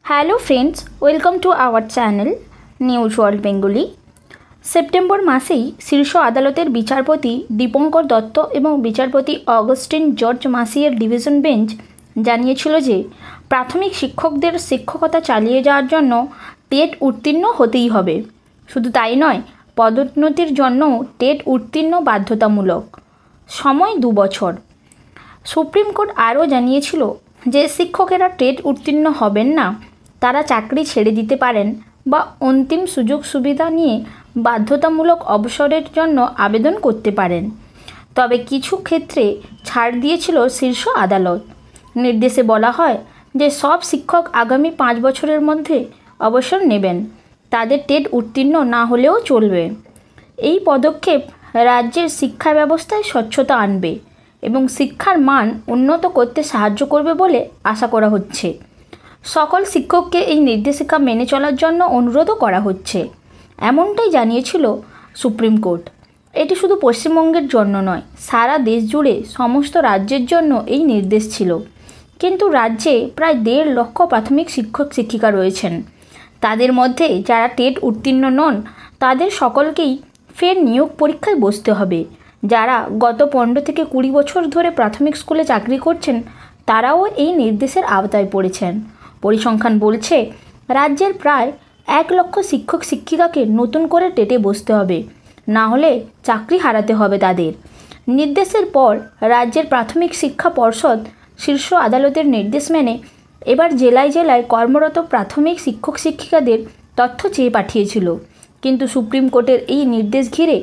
Hello friends, welcome to our channel news world Bengali. September মাসেই শীর্ষ আদালতের বিচারপতি দীপঙ্কর দত্ত এবং বিচারপতি অগস্টিন জর্জ মাসিয়ের ডিভিশন বেঞ্চ জানিয়েছিল যে প্রাথমিক শিক্ষকদের শিক্ষকতা চালিয়ে যাওয়ার জন্য টেট উত্তীর্ণ হতেই হবে। শুধু তাই নয়, পদোন্নতির জন্য টেট উত্তীর্ণ বাধ্যতামূলক। সময় 2 বছর। সুপ্রিম কোর্ট আরও জানিয়েছিল যে শিক্ষকেরা টেট উত্তীর্ণ হবেন না, তারা চাকরি ছেড়ে দিতে পারেন বা অন্তিম সুযোগ সুবিধা নিয়ে বাধ্যতামূলক অবসরের জন্য আবেদন করতে পারেন। তবে কিছু ক্ষেত্রে ছাড় দিয়েছিল শীর্ষ আদালত। নির্দেশে বলা হয় যে সব শিক্ষক আগামী 5 বছরের মধ্যে অবসর নেবেন, তাদের টেট উত্তীর্ণ না হলেও চলবে। এই পদক্ষেপ রাজ্যের শিক্ষা ব্যবস্থায় স্বচ্ছতা আনবে এবং শিক্ষার মান উন্নত করতে সাহায্য করবে বলে আশা করা হচ্ছে। সকল শিক্ষককে এই নির্দেশিকা মেনে চলার জন্য অনুরোধও করা হচ্ছে, এমনটাই জানিয়েছিল সুপ্রিম কোর্ট। এটি শুধু পশ্চিমবঙ্গের জন্য নয়, সারা দেশ জুড়ে সমস্ত রাজ্যের জন্য এই নির্দেশ ছিল। কিন্তু রাজ্যে প্রায় 1.5 লক্ষ প্রাথমিক শিক্ষক শিক্ষিকা রয়েছেন। তাদের মধ্যে যারা টেট উত্তীর্ণ নন, তাদের সকলকেই ফের নিয়োগ পরীক্ষায় বসতে হবে। যারা গত 15 থেকে 20 বছর ধরে প্রাথমিক স্কুলে চাকরি করছেন, তারাও এই নির্দেশের আওতায় পড়েছেন। পরিসংখ্যান বলছে রাজ্যের প্রায় 1 লক্ষ শিক্ষক শিক্ষিকাকে নতুন করে টেটে বসতে হবে, না হলে চাকরি হারাতে হবে তাদের। নির্দেশের পর রাজ্যের প্রাথমিক শিক্ষা পর্ষদ শীর্ষ আদালতের নির্দেশ মেনে এবার জেলায় জেলায় কর্মরত প্রাথমিক শিক্ষক শিক্ষিকাদের তথ্য চেয়ে পাঠিয়েছিল। কিন্তু সুপ্রিম কোর্টের এই নির্দেশ ঘিরে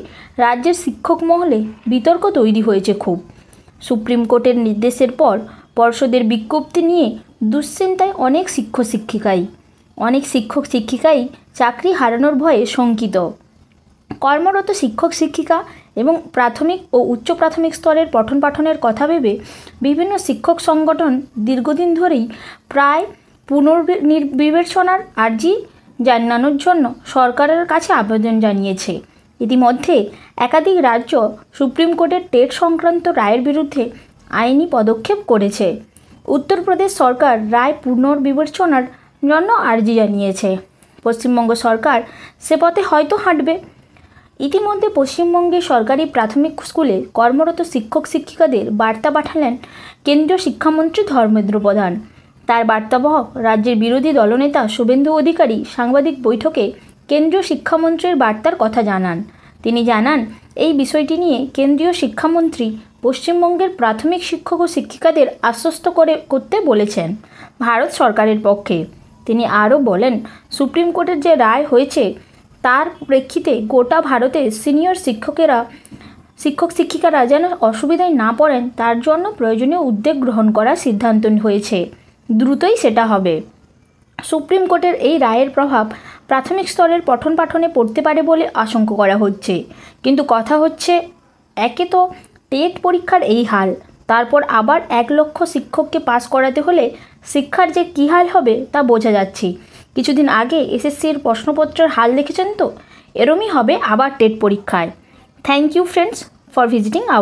রাজ্যের শিক্ষক মহলে বিতর্ক তৈরি হয়েছে খুব। সুপ্রিম কোর্টের নির্দেশের পর পর্ষদের বিজ্ঞপ্তি নিয়ে দুশ্চিন্তায় অনেক শিক্ষক শিক্ষিকাই চাকরি হারানোর ভয়ে শঙ্কিত। কর্মরত শিক্ষক শিক্ষিকা এবং প্রাথমিক ও উচ্চ প্রাথমিক স্তরের পঠন পাঠনের কথা ভেবে বিভিন্ন শিক্ষক সংগঠন দীর্ঘদিন ধরেই প্রায় পুনর্বিবেচনার আর্জি জানানোর জন্য সরকারের কাছে আবেদন জানিয়েছে। ইতিমধ্যে একাধিক রাজ্য সুপ্রিম কোর্টের টেট সংক্রান্ত রায়ের বিরুদ্ধে আইনি পদক্ষেপ করেছে। উত্তরপ্রদেশ সরকার রায় পুনর্বিবেচনার জন্য আর্জি জানিয়েছে। পশ্চিমবঙ্গ সরকার সে পথে হয়তো হাঁটবে। ইতিমধ্যে পশ্চিমবঙ্গে সরকারি প্রাথমিক স্কুলে কর্মরত শিক্ষক শিক্ষিকাদের বার্তা পাঠালেন কেন্দ্রীয় শিক্ষামন্ত্রী ধর্মেন্দ্র প্রধান। তার বার্তাবহ রাজ্যের বিরোধী দলনেতা শুভেন্দু অধিকারী সাংবাদিক বৈঠকে কেন্দ্রীয় শিক্ষামন্ত্রীর বার্তার কথা জানান। তিনি জানান, এই বিষয়টি নিয়ে কেন্দ্রীয় শিক্ষামন্ত্রী পশ্চিমবঙ্গের প্রাথমিক শিক্ষক ও শিক্ষিকাদের আশ্বস্ত করতে বলেছেন ভারত সরকারের পক্ষে। তিনি আরও বলেন, সুপ্রিম কোর্টের যে রায় হয়েছে তার প্রেক্ষিতে গোটা ভারতের সিনিয়র শিক্ষক শিক্ষিকারা যেন অসুবিধায় না পড়েন, তার জন্য প্রয়োজনীয় উদ্যোগ গ্রহণ করার সিদ্ধান্ত হয়েছে। দ্রুতই সেটা হবে। সুপ্রিম কোর্টের এই রায়ের প্রভাব প্রাথমিক স্তরের পঠন পাঠনে পড়তে পারে বলে আশঙ্কা করা হচ্ছে। কিন্তু কথা হচ্ছে, একে তো টেট পরীক্ষার এই হাল, তারপর আবার 1 লক্ষ শিক্ষককে পাস করাতে হলে শিক্ষার যে কী হাল হবে তা বোঝা যাচ্ছে। কিছুদিন আগে এসএসসির প্রশ্নপত্রের হাল দেখেছেন তো, এরমই হবে আবার টেট পরীক্ষায়। Thank you friends for visiting hour